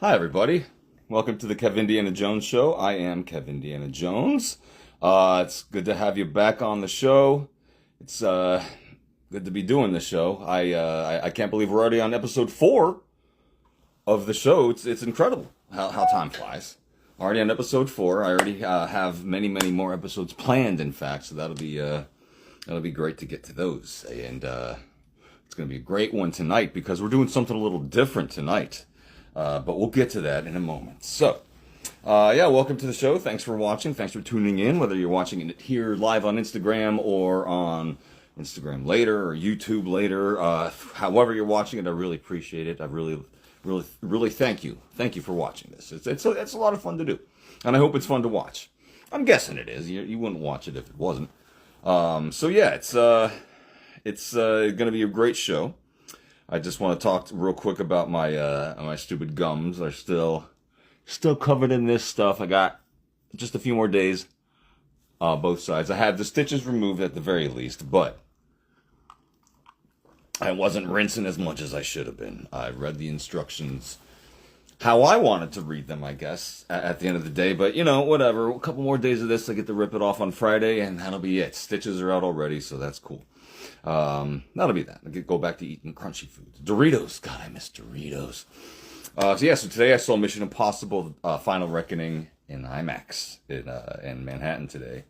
Hi, everybody. Welcome to the Kevindiana Jones Show. I am Kevindiana Jones. It's good to have you back on the show. It's good to be doing the show. I can't believe we're already on episode 4 of the show. It's incredible how time flies. Already on episode 4. I already have many more episodes planned. In fact, so that'll be great to get to those. And it's going to be a great one tonight because we're doing something a little different tonight. But we'll get to that in a moment. So, welcome to the show. Thanks for watching. Thanks for tuning in, whether you're watching it here live on Instagram or on Instagram later or YouTube later. However you're watching it, I really appreciate it. I really thank you. Thank you for watching this. It's a lot of fun to do. And I hope it's fun to watch. I'm guessing it is. You wouldn't watch it if it wasn't. It's going to be a great show. I just want to talk real quick about my stupid gums. They're still covered in this stuff. I got just a few more days, both sides. I had the stitches removed at the very least, but I wasn't rinsing as much as I should have been. I read the instructions how I wanted to read them, I guess, at the end of the day. But, whatever. A couple more days of this. I get to rip it off on Friday, and that'll be it. Stitches are out already, so that's cool. That'll be that. I'll go back to eating crunchy foods. Doritos. God, I miss Doritos. So today I saw Mission Impossible Final Reckoning in IMAX in Manhattan today.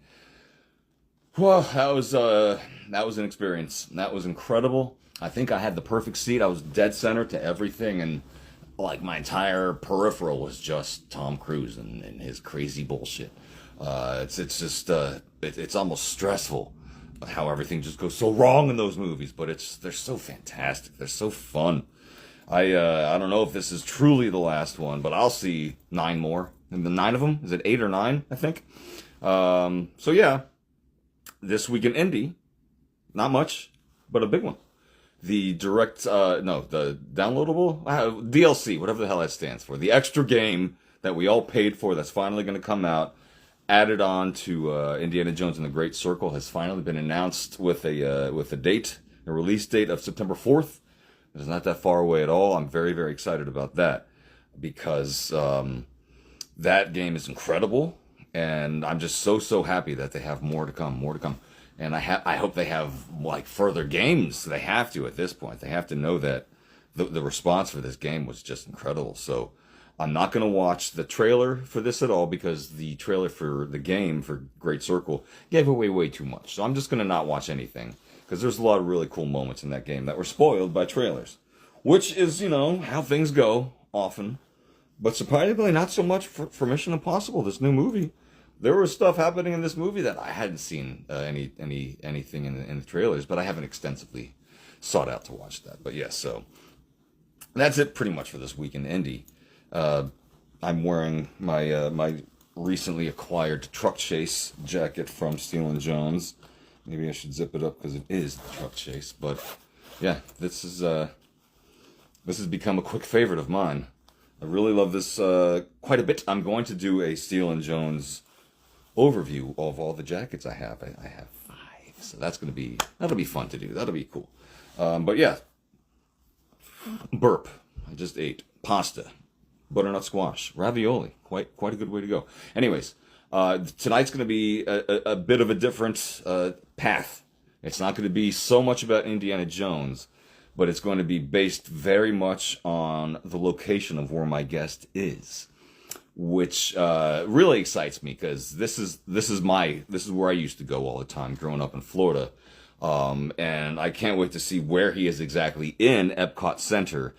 Well, that was an experience. That was incredible. I think I had the perfect seat. I was dead center to everything, and like my entire peripheral was just Tom Cruise and his crazy bullshit. It's almost stressful how everything just goes so wrong in those movies, but they're so fantastic. They're so fun. I don't know if this is truly the last one, but I'll see 9 more. And the 9 of them, is it 8 or 9? I think. This week in Indy, not much, but a big one. The the downloadable DLC, whatever the hell that stands for, the extra game that we all paid for, that's finally going to come out. Added on to Indiana Jones and the Great Circle has finally been announced with a release date of September 4th. It's not that far away at all. I'm very, very excited about that because that game is incredible, and I'm just so happy that they have more to come. And I hope they have like further games. They have to at this point. They have to know that the response for this game was just incredible. So I'm not going to watch the trailer for this at all because the trailer for the game for Great Circle gave away way too much. So I'm just going to not watch anything because there's a lot of really cool moments in that game that were spoiled by trailers, which is, how things go often. But surprisingly, not so much for Mission Impossible, this new movie. There was stuff happening in this movie that I hadn't seen anything in the trailers, but I haven't extensively sought out to watch that. But yes, so that's it pretty much for this week in Indy. I'm wearing my recently acquired Truck Chase jacket from Steel & Jones. Maybe I should zip it up because it is the Truck Chase. But yeah, this has become a quick favorite of mine. I really love this quite a bit. I'm going to do a Steel & Jones overview of all the jackets I have. I have 5, so that'll be fun to do. That'll be cool. But yeah, burp. I just ate pasta. Butternut squash, ravioli, quite a good way to go. Anyways, tonight's going to be a bit of a different path. It's not going to be so much about Indiana Jones, but it's going to be based very much on the location of where my guest is, which really excites me because this is where I used to go all the time growing up in Florida. And I can't wait to see where he is exactly in Epcot Center.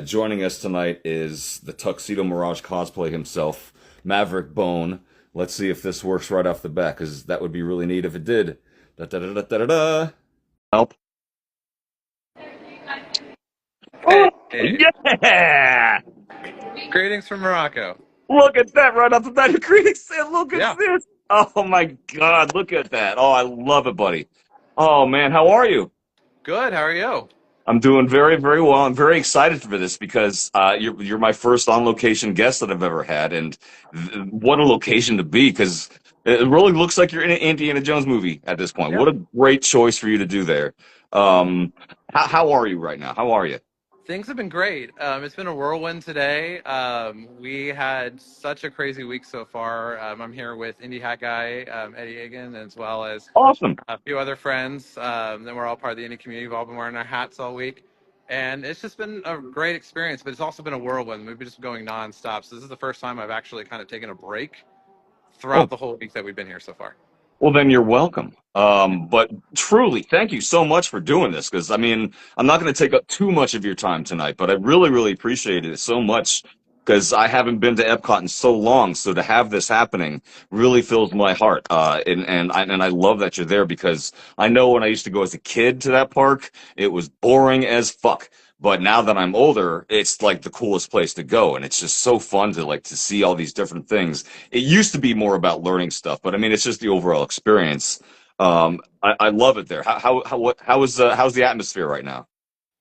Joining us tonight is the Tuxedo Mirage cosplay himself, Maverick Bohn. Let's see if this works right off the bat, because that would be really neat if it did. Da da da da da da. Help. Hey, Oh, yeah! greetings from Morocco. Look at that right off the bat. Greetings, and look Yeah, at this. Oh my God, look at that. Oh, I love it, buddy. Oh man, how are you? good. How are you? I'm doing very, very well. I'm very excited for this because you're my first on location guest that I've ever had, and what a location to be! Because it really looks like you're in an Indiana Jones movie at this point. Yeah, What a great choice for you to do there. How are you right now? How are you? Things have been great. It's been a whirlwind today. We had such a crazy week so far. I'm here with Indie Hat Guy, Eddie Egan, as well as Awesome. a few other friends. Then we're all part of the indie community. We've all been wearing our hats all week. And it's just been a great experience, but it's also been a whirlwind. We've been just going nonstop. So this is the first time I've actually kind of taken a break throughout Oh, the whole week that we've been here so far. well, then you're welcome. But truly, thank you so much for doing this because, I mean, I'm not going to take up too much of your time tonight, but I really, really appreciated it so much because I haven't been to Epcot in so long. So to have this happening really fills my heart. And I love that you're there because I know when I used to go as a kid to that park, it was boring as fuck. But now that I'm older, it's like the coolest place to go. And it's just so fun to like to see all these different things. It used to be more about learning stuff, but I mean, it's just the overall experience. I love it there. How's the atmosphere right now?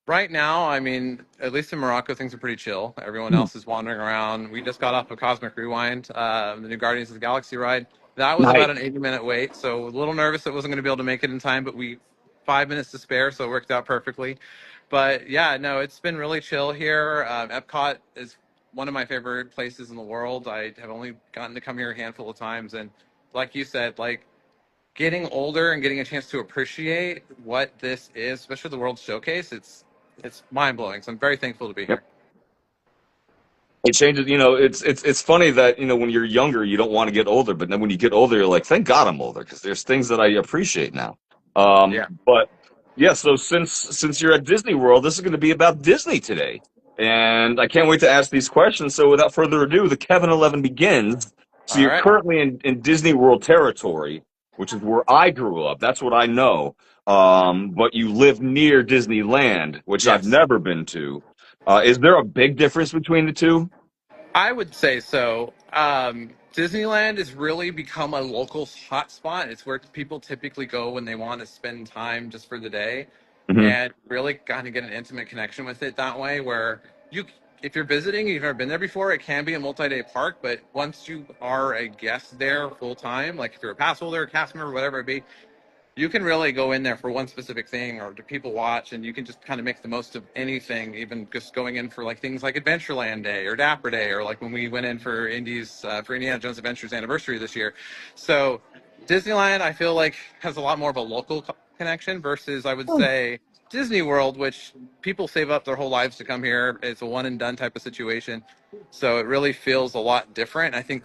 Right now, I mean, at least in Morocco, things are pretty chill. Everyone Hmm. else is wandering around. We just got off of Cosmic Rewind, the new Guardians of the Galaxy ride. That was Nice. about an 80-minute wait, so a little nervous that I wasn't going to be able to make it in time, but we 5 minutes to spare, so it worked out perfectly. But yeah, no, it's been really chill here. Epcot is one of my favorite places in the world. I have only gotten to come here a handful of times, and like you said, like getting older and getting a chance to appreciate what this is, especially the World Showcase, it's mind blowing. So I'm very thankful to be here. It changes, it's funny that, when you're younger, you don't want to get older, but then when you get older, you're like, thank God I'm older, because there's things that I appreciate now. Yeah. But yeah, so since you're at Disney World, this is going to be about Disney today. And I can't wait to ask these questions. So without further ado, the Kevin 11 begins. So All you're right. currently in Disney World territory, which is where I grew up. That's what I know. But you live near Disneyland, which I've Yes. never been to. Is there a big difference between the two? I would say so. Disneyland has really become a local hotspot. It's where people typically go when they want to spend time just for the day, Hmm. and really kind of get an intimate connection with it that way. Where you, if you're visiting, you've never been there before, it can be a multi-day park. But once you are a guest there full time, like if you're a pass holder, a cast member, whatever it be, you can really go in there for one specific thing or to people watch, and you can just kind of make the most of anything, even just going in for like things like Adventureland Day or Dapper Day, or like when we went in for for Indiana Jones Adventures anniversary this year. So Disneyland, I feel like, has a lot more of a local connection versus, I would say, Disney World, which people save up their whole lives to come here. It's a one and done type of situation. So it really feels a lot different. I think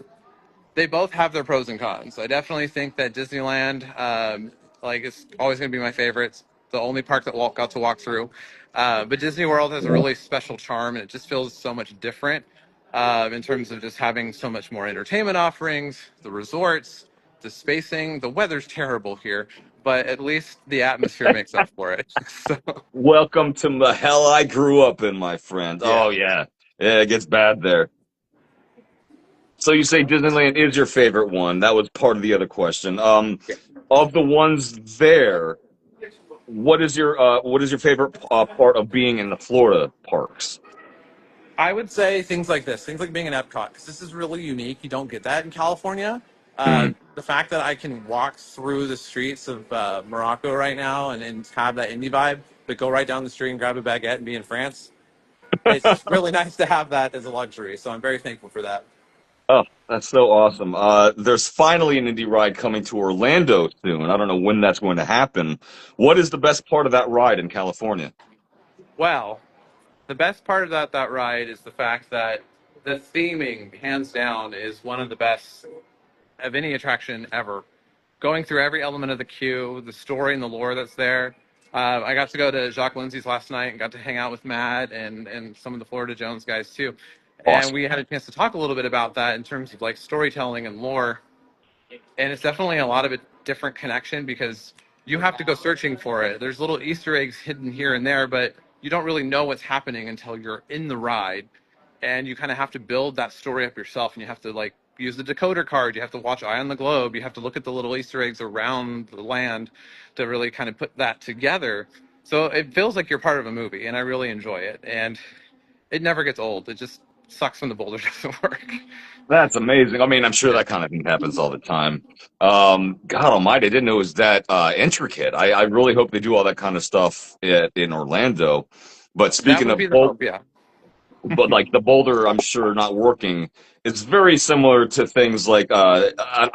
they both have their pros and cons. I definitely think that Disneyland, like, it's always going to be my favorite. It's the only park that got to walk through. But Disney World has a really special charm, and it just feels so much different in terms of just having so much more entertainment offerings, the resorts, the spacing. The weather's terrible here, but at least the atmosphere makes up for it. So, Welcome to the hell I grew up in, my friend. yeah. Oh yeah, yeah, it gets bad there. So you say Disneyland is your favorite one? That was part of the other question. Of the ones there, what is your favorite part of being in the Florida parks? I would say things like this, things like being in Epcot, because this is really unique. You don't get that in California. Hmm. The fact that I can walk through the streets of Morocco right now and have that indie vibe, but go right down the street and grab a baguette and be in France, it's just really nice to have that as a luxury. So I'm very thankful for that. Oh, that's so awesome. There's finally an indie ride coming to Orlando soon. I don't know when that's going to happen. What is the best part of that ride in California? Well, the best part of that ride is the fact that the theming, hands down, is one of the best of any attraction ever. Going through every element of the queue, the story and the lore that's there. I got to go to Jacques Lindsay's last night and got to hang out with Matt and some of the Florida Jones guys too. And Awesome. we had a chance to talk a little bit about that in terms of like storytelling and lore. And it's definitely a lot of a different connection because you have to go searching for it. There's little Easter eggs hidden here and there, but you don't really know what's happening until you're in the ride, and you kind of have to build that story up yourself, and you have to like use the decoder card, you have to watch Eye on the Globe, you have to look at the little Easter eggs around the land to really kind of put that together. So it feels like you're part of a movie, and I really enjoy it, and it never gets old. It just sucks when the boulder doesn't work. That's amazing. I mean, I'm sure Yeah. that kind of thing happens all the time. God Almighty, I didn't know it was that intricate. I really hope they do all that kind of stuff in Orlando. But That speaking would of be the Boulder, hope. Yeah. but like the Boulder, I'm sure not working. It's very similar to things like I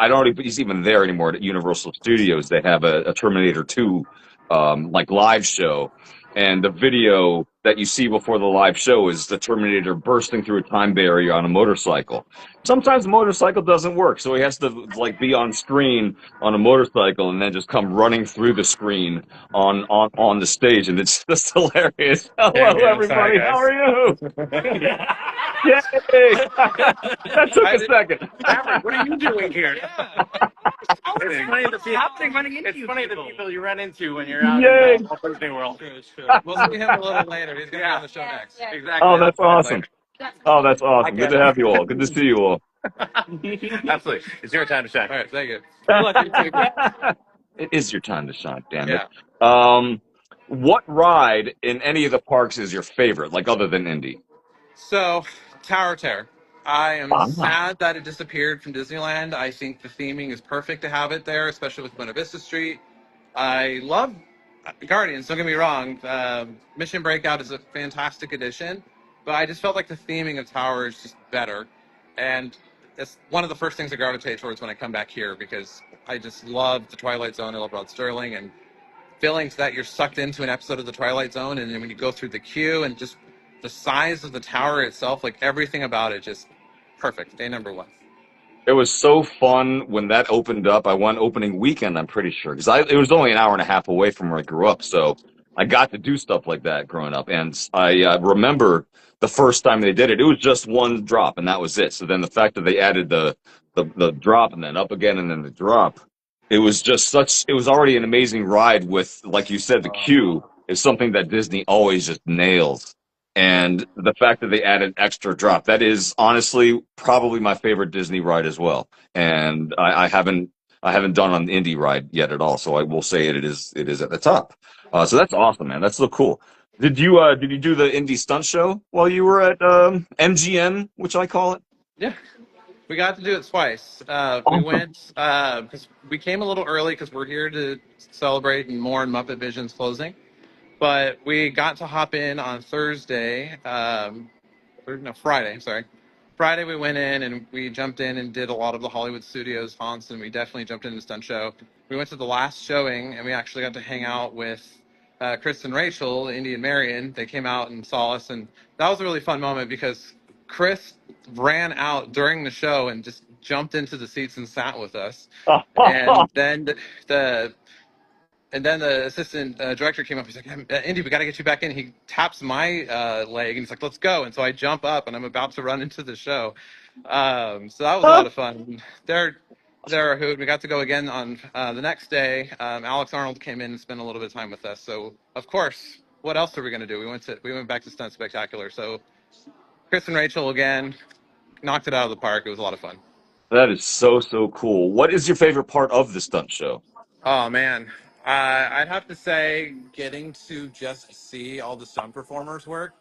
don't know if he's even there anymore at Universal Studios. They have a Terminator 2 like live show, and the video that you see before the live show is the Terminator bursting through a time barrier on a motorcycle. Sometimes the motorcycle doesn't work, so he has to like be on screen on a motorcycle and then just come running through the screen on the stage, and it's just hilarious. Hey Hello, man, sorry everybody. How guys. are you? Yay! That took I a did. second. Maverick, what are you doing here? Yeah. It's funny to see Happening running into it's you funny the people. people you run into when you're out in Yay! Walt Disney World. True, it's true. We'll see him a little later. He's gonna be on the show next. Exactly. Oh, I'll that's see you awesome. later. Oh, that's I awesome. Good get to it. have you all. Good to see you all. Absolutely. It's your time to shine. All right, thank you. Good luck, you two. It is your time to shine, damn it. Yeah. Um, what ride in any of the parks is your favorite, like other than Indy? So, Tower of Terror. I am Ah. sad that it disappeared from Disneyland. I think the theming is perfect to have it there, especially with Buena Vista Street. I love Guardians, don't get me wrong. Mission Breakout is a fantastic addition, but I just felt like the theming of Tower is just better. And it's one of the first things I gravitate towards when I come back here because I just love the Twilight Zone. I love Rod Sterling and feelings that you're sucked into an episode of the Twilight Zone, and then when you go through the queue and just the size of the tower itself, like everything about it, just perfect. Day number one. It was so fun when that opened up. I went opening weekend, I'm pretty sure, because it was only an hour and a half away from where I grew up. So I got to do stuff like that growing up. And I remember the first time they did it, it was just one drop and that was it. So then the fact that they added the drop and then up again and then the drop, it was just such, it was already an amazing ride with, like you said, the queue is something that Disney always just nails. And the fact that they added extra drop, that is honestly probably my favorite Disney ride as well. And I haven't done an indie ride yet at all, so I will say it is at the top. So that's awesome, man. That's so cool. Did you do the indie stunt show while you were at MGM, which I call it? Yeah, we got to do it twice. We Awesome. went because we came a little early because we're here to celebrate and more Muppet Vision's closing. But we got to hop in on Thursday, or no, Friday, sorry. Friday we went in and we jumped in and did a lot of the Hollywood Studios haunts, and we definitely jumped into the stunt show. We went to the last showing and we actually got to hang out with Chris and Rachel, Indy and Marion. They came out and saw us, and that was a really fun moment because Chris ran out during the show and just jumped into the seats and sat with us. And then the and then the assistant director came up. He's like, Indy, we got to get you back in. He taps my leg, and he's like, let's go. And so I jump up, and I'm about to run into the show. So that was a lot of fun. They're a hoot. We got to go again on the next day. Alex Arnold came in and spent a little bit of time with us. So, of course, what else are we going to do? We went back to Stunt Spectacular. So Chris and Rachel, again, knocked it out of the park. It was a lot of fun. That is so, so cool. What is your favorite part of the stunt show? Oh man, I'd have to say getting to just see all the stunt performers work,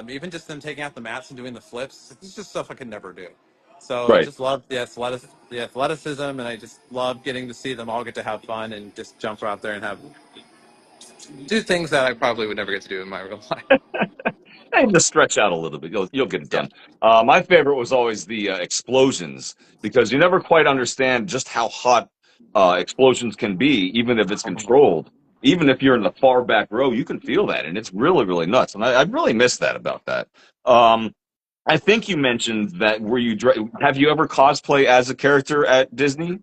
even just them taking out the mats and doing the flips. It's just stuff I could never do. So I Right. just love the athleticism, and I just love getting to see them all get to have fun and just jump out there and have do things that I probably would never get to do in my real life. And just stretch out a little bit. You'll get it Yeah. done. My favorite was always the explosions because you never quite understand just how hot explosions can be, even if it's controlled. Even if you're in the far back row, you can feel that, and it's really, really nuts. And I really miss that about that. I think you mentioned that have you ever cosplay as a character at Disney?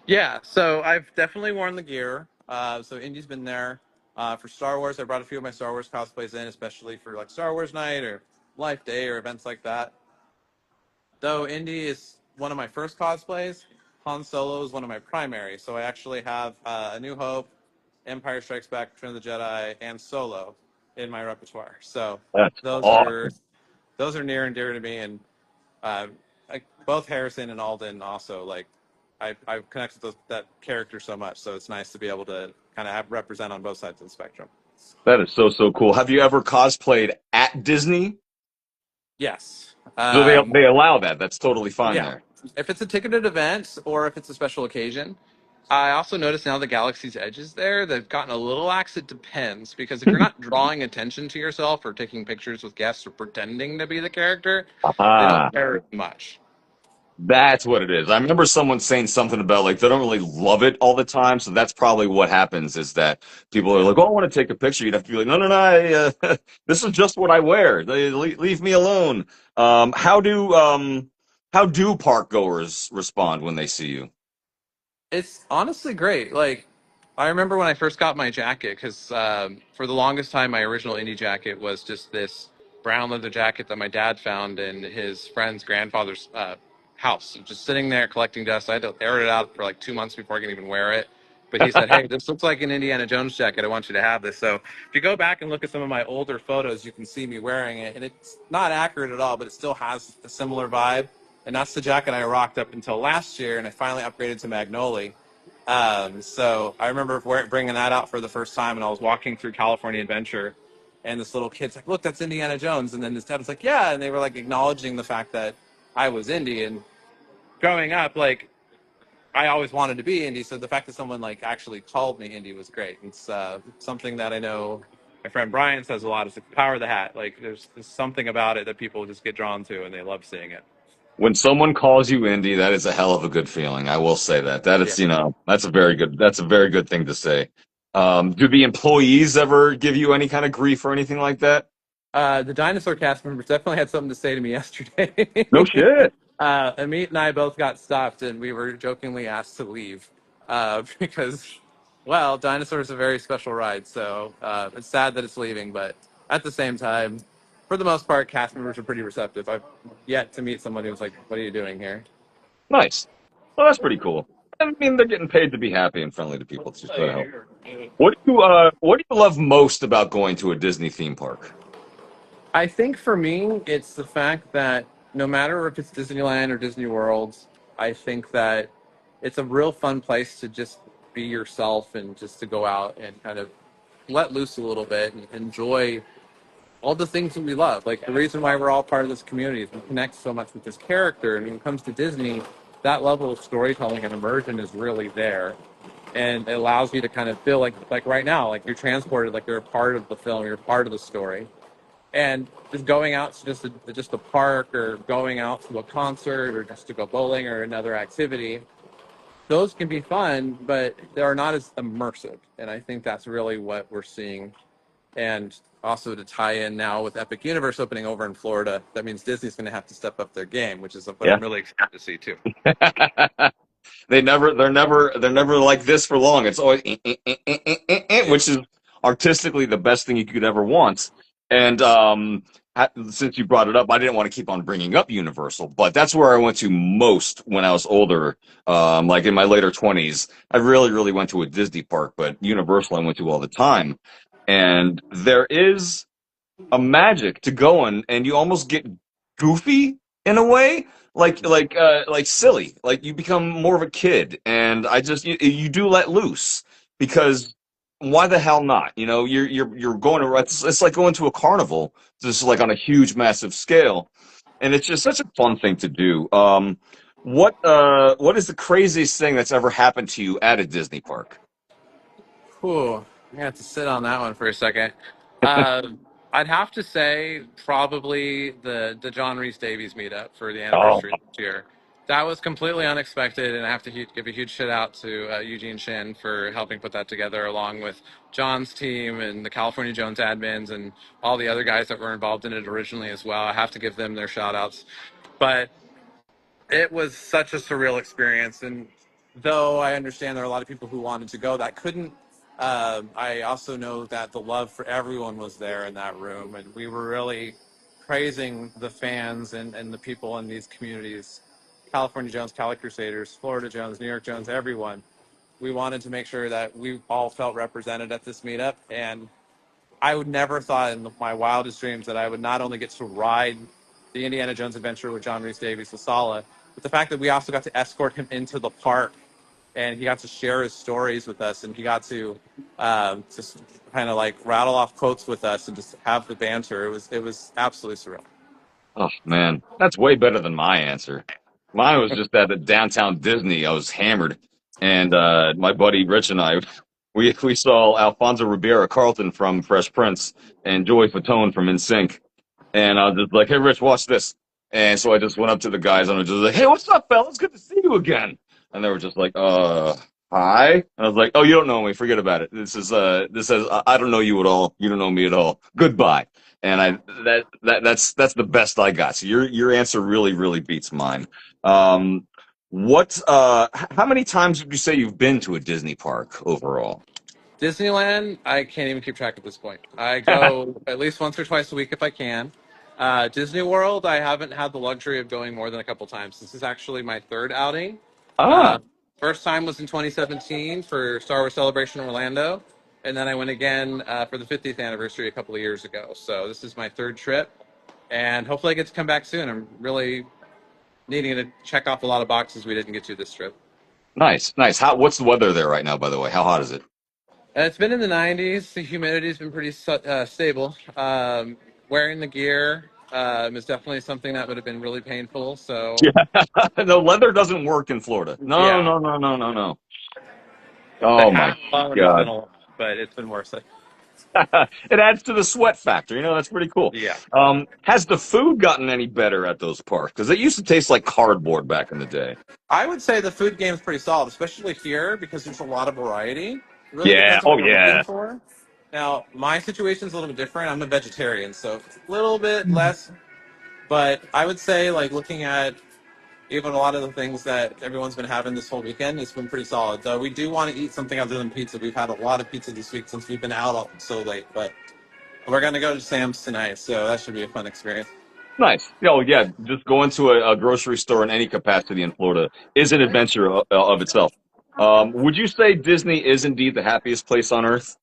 Yeah, so I've definitely worn the gear. So Indy's been there for Star Wars. I brought a few of my Star Wars cosplays in, especially for like Star Wars Night or Life Day or events like that. Though Indy is one of my first cosplays, Han Solo is one of my primary. So I actually have A New Hope, Empire Strikes Back, Return of the Jedi, and Solo in my repertoire. So That's those are awesome. those are near and dear to me, and uh, both Harrison and Alden also like I've connected that character so much. So it's nice to be able to kind of represent on both sides of the spectrum. That is so, so cool. Have you ever cosplayed at Disney? Yes. So they allow that. That's totally fine Yeah. there. If it's a ticketed event or if it's a special occasion, I also noticed now the Galaxy's Edge is there. They've gotten a little lax. It depends because if you're not drawing attention to yourself or taking pictures with guests or pretending to be the character, they don't Ah, care as much. that's what it is. I remember someone saying something about like they don't really love it all the time, so that's probably what happens is that people are Yeah. like, "Oh, I want to take a picture." You'd have to be like, "No, no, no, this is just what I wear. Leave me alone." How do park goers respond when they see you? It's honestly great. Like, I remember when I first got my jacket because for the longest time, my original indie jacket was just this brown leather jacket that my dad found in his friend's grandfather's house, just sitting there collecting dust. I had to air it out for like 2 months before I can even wear it. But he said, "Hey, this looks like an Indiana Jones jacket. I want you to have this." So if you go back and look at some of my older photos, you can see me wearing it, and it's not accurate at all, but it still has a similar vibe. And that's the jacket I rocked up until last year, and I finally upgraded to Magnolia. So I remember bringing that out for the first time, and I was walking through California Adventure, and this little kid's like, "Look, that's Indiana Jones," and then his dad was like, "Yeah," and they were like acknowledging the fact that I was indie. And growing up, like I always wanted to be indie, so the fact that someone like actually called me indie was great. It's something that I know my friend Brian says a lot. Is the power of the hat. Like there's something about it that people just get drawn to, and they love seeing it. When someone calls you indie, that is a hell of a good feeling. I will say that. That Yeah. is, that's a very good thing to say. Do the employees ever give you any kind of grief or anything like that? The dinosaur cast members definitely had something to say to me yesterday. No shit. Amit and I both got stopped, and we were jokingly asked to leave because, well, Dinosaur is a very special ride. So it's sad that it's leaving, but at the same time, for the most part, cast members are pretty receptive. I've yet to meet someone who's like, "What are you doing here?" Nice. Well, that's pretty cool. I mean, they're getting paid to be happy and friendly to people too, so that helps. What do you love most about going to a Disney theme park? I think for me, it's the fact that no matter if it's Disneyland or Disney World, I think that it's a real fun place to just be yourself and just to go out and kind of let loose a little bit and enjoy all the things that we love. Like the reason why we're all part of this community is we connect so much with this character. And when it comes to Disney, that level of storytelling and immersion is really there. And it allows you to kind of feel like right now, like you're transported, like you're a part of the film, you're a part of the story. And just going out to just a park or going out to a concert or just to go bowling or another activity, those can be fun, but they are not as immersive. And I think that's really what we're seeing. And also to tie in now with Epic Universe opening over in Florida, that means Disney's going to have to step up their game, which is what Yeah. I'm really excited to see too. They're never like this for long. It's always which is artistically the best thing you could ever want. And since you brought it up, I didn't want to keep on bringing up Universal, but that's where I went to most when I was older. Like in my later 20s, I really went to a Disney park, but Universal I went to all the time. And there is a magic to going, and you almost get goofy in a way, like silly, like you become more of a kid, and you do let loose because why the hell not? You're going to it's like going to a carnival, just like on a huge, massive scale, and it's just such a fun thing to do. What is the craziest thing that's ever happened to you at a Disney park? Whew, I have to sit on that one for a second. Uh, I'd have to say probably the John Reese Davies meetup for the Oh, anniversary this year. That was completely unexpected, and I have to give a huge shout out to Eugene Shin for helping put that together, along with John's team and the California Jones admins and all the other guys that were involved in it originally as well. I have to give them their shout outs. But it was such a surreal experience, and though I understand there are a lot of people who wanted to go that couldn't, I also know that the love for everyone was there in that room, and we were really praising the fans and the people in these communities, California Jones, Cali Crusaders, Florida Jones, New York Jones, everyone. We wanted to make sure that we all felt represented at this meetup, and I would never thought in my wildest dreams that I would not only get to ride the Indiana Jones adventure with John Reese Davies, the Sala, but the fact that we also got to escort him into the park and he got to share his stories with us and he got to just kind of like rattle off quotes with us and just have the banter. It was absolutely surreal. oh man, that's way better than my answer. Mine was just at the downtown Disney. I was hammered. and my buddy Rich and I, we saw Alfonso Ribeira Carlton from Fresh Prince and Joey Fatone from NSYNC, and I was just like, "Hey, Rich, watch this." And so I just went up to the guys and I was just like, "Hey, what's up, fellas? Good to see you again." And they were just like, hi." And I was like, "Oh, you don't know me. Forget about it. This says I don't know you at all. You don't know me at all. Goodbye." And that's the best I got. So your answer really beats mine. Um, how many times would you say you've been to a Disney park overall? Disneyland, I can't even keep track at this point. I go at least once or twice a week if I can. Disney World, I haven't had the luxury of going more than a couple times. This is actually my third outing. Ah, Uh, First time was in 2017 for Star Wars Celebration Orlando, and then I went again for the 50th anniversary a couple of years ago. So this is my third trip, and hopefully I get to come back soon. I'm really needing to check off a lot of boxes we didn't get to this trip. nice. What's the weather there right now, by the way? How hot is it? It's been in the 90s. The humidity's been pretty stable. Wearing the gear is definitely something that would have been really painful. So, Yeah. No, leather doesn't work in Florida. No, yeah, no, no, no, no, no. the Oh my hat alone has been God. a lot, but it's been worth it. It adds to the sweat factor. That's pretty cool. Yeah. Has the food gotten any better at those parks? Because it used to taste like cardboard back in the day. I would say the food game's pretty solid, especially here because there's a lot of variety. It really Yeah. depends on Oh what you're looking yeah. for. Now, my situation's a little bit different. I'm a vegetarian, so it's a little bit less, but I would say, like, looking at even a lot of the things that everyone's been having this whole weekend, it's been pretty solid. We do want to eat something other than pizza. We've had a lot of pizza this week since we've been out so late, but we're going to go to Sam's tonight, so that should be a fun experience. Nice. Oh yeah. Just going to a grocery store in any capacity in Florida is an adventure of itself. Would you say Disney is indeed the happiest place on earth?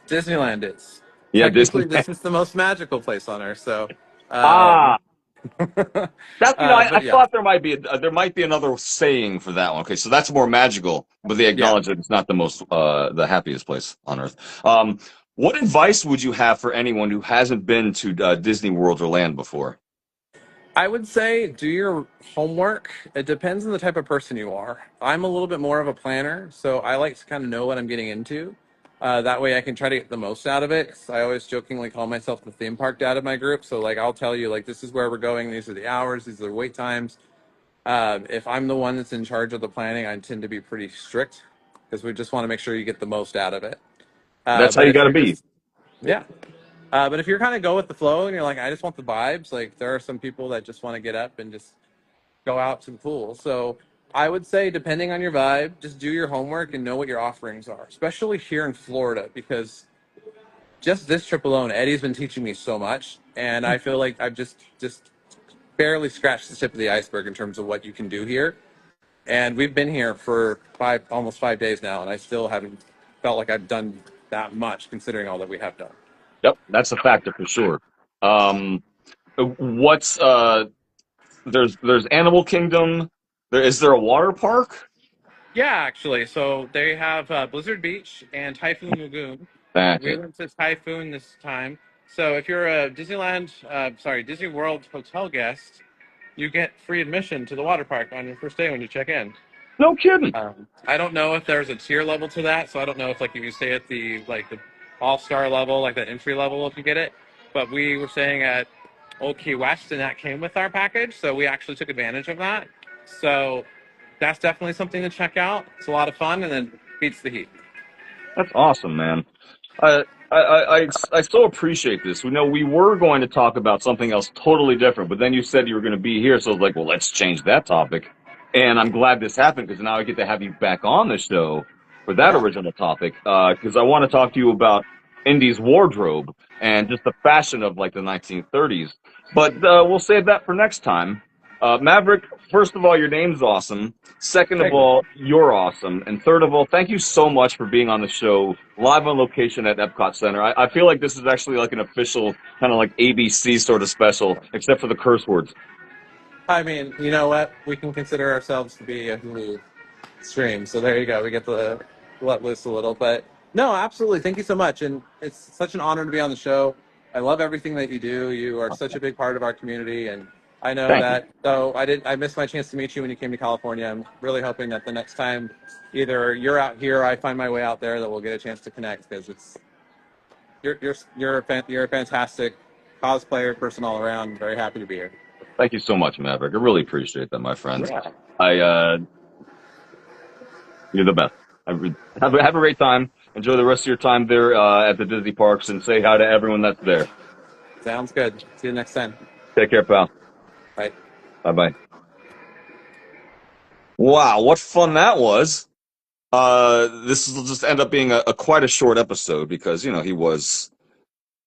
Disneyland is. Yeah, Disney. Technically, this is the most magical place on earth, so. Ah, Um, that I but yeah, thought there might be another saying for that one. Okay, so that's more magical, but they yeah. acknowledge that it's not the happiest place on earth. What advice would you have for anyone who hasn't been to Disney World or Land before? I would say do your homework. It depends on the type of person you are. I'm a little bit more of a planner, so I like to kind of know what I'm getting into. That way I can try to get the most out of it. 'Cause I always jokingly call myself the theme park dad of my group. So, like, I'll tell you, like, this is where we're going. These are the hours. These are the wait times. If I'm the one that's in charge of the planning, I tend to be pretty strict because we just want to make sure you get the most out of it. That's how But you if got to you're be. just, yeah. But if you're kind of go with the flow and you're like, I just want the vibes, like there are some people that just want to get up and just go out to the pool. So I would say, depending on your vibe, just do your homework and know what your offerings are, especially here in Florida, because just this trip alone, Eddie's been teaching me so much, and I feel like I've just barely scratched the tip of the iceberg in terms of what you can do here. And we've been here for almost 5 days now, and I still haven't felt like I've done that much, considering all that we have done. Yep, that's a factor for sure. Um, what's there's Animal Kingdom. There a water park? Yeah, actually. So they have Blizzard Beach and Typhoon Lagoon. We Okay. went to Typhoon this time. So if you're a Disney World hotel guest, you get free admission to the water park on your first day when you check in. No kidding. I don't know if there's a tier level to that, so I don't know if like if you stay at the all star level, like the entry level, if you get it. But we were staying at Old Key West, and that came with our package, so we actually took advantage of that. So that's definitely something to check out. It's a lot of fun, and then beats the heat. That's awesome, man. I so appreciate this. We were going to talk about something else totally different, but then you said you were going to be here, so I was like, well, let's change that topic. And I'm glad this happened because now I get to have you back on the show for that Yeah. original topic. Because I want to talk to you about Indy's wardrobe and just the fashion of like the 1930s. But we'll save that for next time. Maverick, first of all, your name's awesome. Second of Thank you. all, you're awesome. And third of all, thank you so much for being on the show live on location at Epcot Center. I feel like this is actually like an official kind of like ABC sort of special, except for the curse words. I mean, you know what? We can consider ourselves to be a Hulu stream, so there you go. We get to let loose a little, but no, absolutely. Thank you so much, and it's such an honor to be on the show. I love everything that you do. You are such a big part of our community, and I know Thank you. that though I missed my chance to meet you when you came to California. I'm really hoping that the next time either you're out here or I find my way out there that we'll get a chance to connect because it's you're a fantastic cosplayer person all around. Very happy to be here. Thank you so much, Maverick. I really appreciate that, my friend. Yeah. You're the best. Have a great time. Enjoy the rest of your time there at the Disney parks, and say hi to everyone that's there. Sounds good. See you next time. Take care, pal. Bye. Bye bye. Wow, what fun that was. This will just end up being a quite a short episode because he was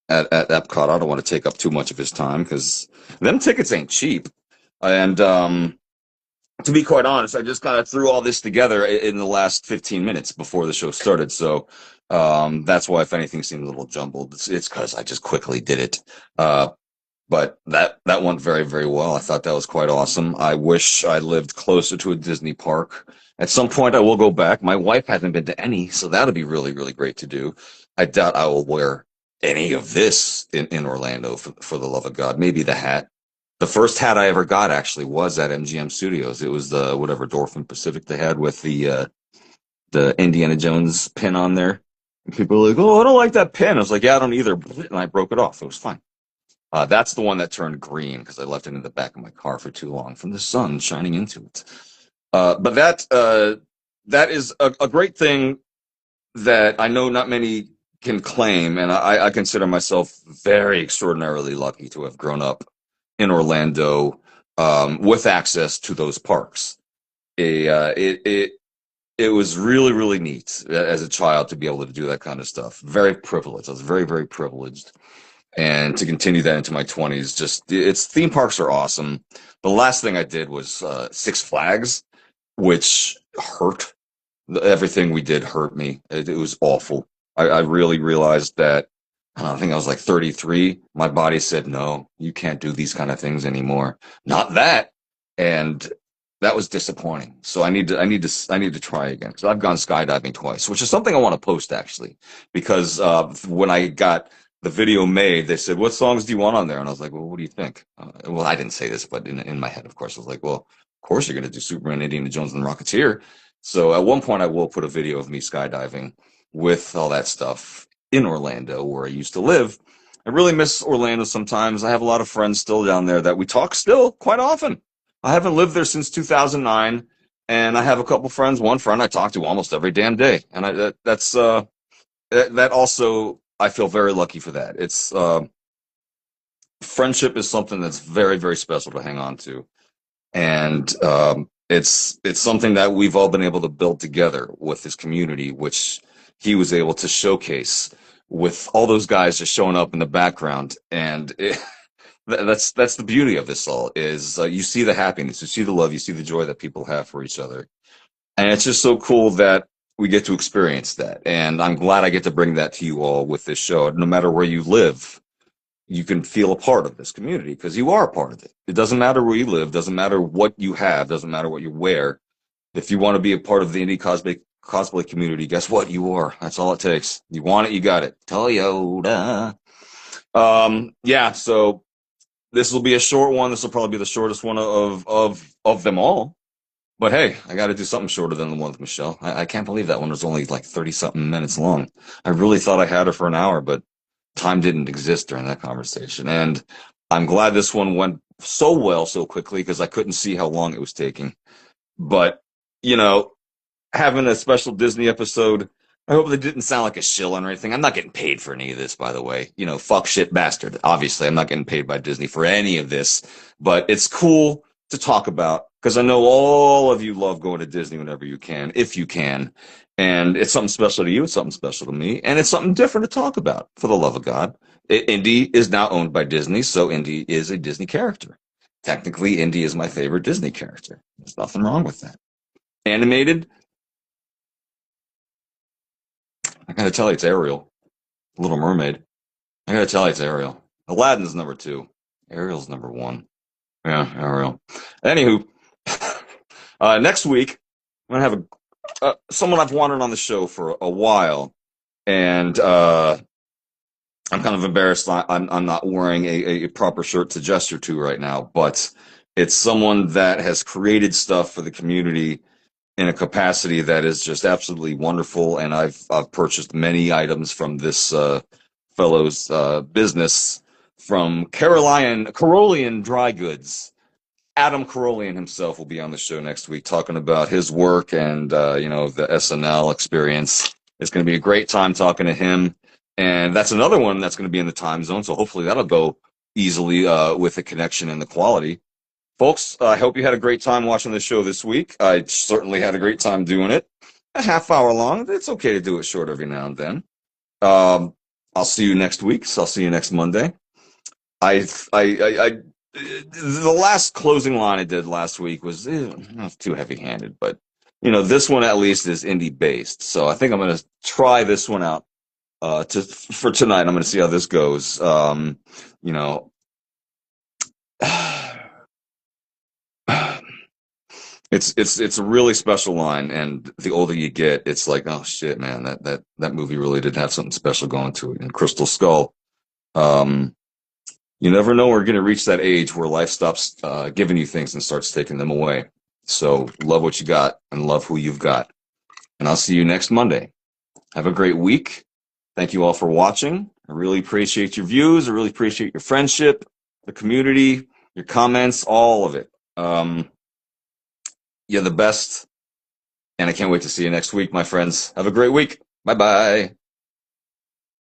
at Epcot. I don't want to take up too much of his time because them tickets ain't cheap. And to be quite honest, I just kind of threw all this together in the last 15 minutes before the show started. So that's why, if anything seemed a little jumbled, it's because I just quickly did it. But that went very, very well. I thought that was quite awesome. I wish I lived closer to a Disney park. At some point, I will go back. My wife hasn't been to any, so that'll be really, really great to do. I doubt I will wear any of this in Orlando, for the love of God. Maybe the hat. The first hat I ever got actually was at MGM Studios. It was the whatever Dolphin Pacific they had with the Indiana Jones pin on there. And people were like, "Oh, I don't like that pin." I was like, "Yeah, I don't either," and I broke it off. It was fine. That's the one that turned green because I left it in the back of my car for too long from the sun shining into it. But that is a great thing that I know not many can claim, and I consider myself very extraordinarily lucky to have grown up in Orlando with access to those parks. It was really, really neat as a child to be able to do that kind of stuff. Very privileged. I was very, very privileged. And to continue that into my 20s, it's theme parks are awesome. The last thing I did was Six Flags, which hurt. Everything we did hurt me. It was awful. I really realized that. I think I was like 33. My body said, "No, you can't do these kind of things anymore." Not that, and that was disappointing. So I need to try again because I've gone skydiving twice, which is something I want to post actually. Because when I got the video made, they said, "What songs do you want on there?" And I was like, "Well, what do you think?" Well, I didn't say this, but in my head, of course, I was like, "Well, of course you're going to do Superman, Indiana Jones, and the Rocketeer." So at one point, I will put a video of me skydiving with all that stuff in Orlando, where I used to live. I really miss Orlando sometimes. I have a lot of friends still down there that we talk still quite often. I haven't lived there since 2009, and I have a couple friends. One friend I talk to almost every damn day, and that also, I feel very lucky for that. It's friendship is something that's very, very special to hang on to, and it's something that we've all been able to build together with this community, which he was able to showcase with all those guys just showing up in the background. And that's the beauty of this all is you see the happiness, you see the love, you see the joy that people have for each other. And it's just so cool that we get to experience that. And I'm glad I get to bring that to you all with this show. No matter where you live, you can feel a part of this community because you are a part of it. It doesn't matter where you live, doesn't matter what you have, doesn't matter what you wear. If you want to be a part of the indie cosplay community, guess what? You are. That's all it takes. You want it, you got it. Toyota. Yeah, so this will be a short one. This will probably be the shortest one of them all. But hey, I got to do something shorter than the one with Michelle. I can't believe that one was only like 30-something minutes long. I really thought I had her for an hour, but time didn't exist during that conversation. And I'm glad this one went so well so quickly because I couldn't see how long it was taking. But, having a special Disney episode, I hope that didn't sound like a shill or anything. I'm not getting paid for any of this, by the way. Fuck shit bastard. Obviously, I'm not getting paid by Disney for any of this. But it's cool to talk about because I know all of you love going to Disney whenever you can, if you can. And it's something special to you. It's something special to me. And it's something different to talk about, for the love of God. Indy is now owned by Disney, so Indy is a Disney character. Technically, Indy is my favorite Disney character. There's nothing wrong with that. Animated, I gotta tell you, it's Ariel. Little Mermaid. I gotta tell you, it's Ariel. Aladdin's number 2. Ariel's number 1. Yeah, Ariel. Anywho, next week, I'm gonna have someone I've wanted on the show for a while. And I'm kind of embarrassed. I'm not wearing a proper shirt to gesture to right now, but it's someone that has created stuff for the community in a capacity that is just absolutely wonderful. And I've purchased many items from this fellow's business, from Carolian Dry Goods. Adam Carolian himself will be on the show next week talking about his work and the SNL experience. It's going to be a great time talking to him, and that's another one that's going to be in the time zone. So hopefully that'll go easily with the connection and the quality. Folks, I hope you had a great time watching the show this week. I certainly had a great time doing it. A half hour long. It's okay to do it short every now and then. I'll see you next week. So I'll see you next Monday. The last closing line I did last week was not too heavy-handed, but this one at least is indie-based. So I think I'm going to try this one out for tonight. I'm going to see how this goes. It's a really special line, and the older you get, it's like, oh shit, man, that movie really did have something special going to it. And Crystal Skull, you never know we're going to reach that age where life stops giving you things and starts taking them away. So love what you got and love who you've got. And I'll see you next Monday. Have a great week. Thank you all for watching. I really appreciate your views. I really appreciate your friendship, the community, your comments, all of it. You're the best. And I can't wait to see you next week, my friends. Have a great week. Bye-bye.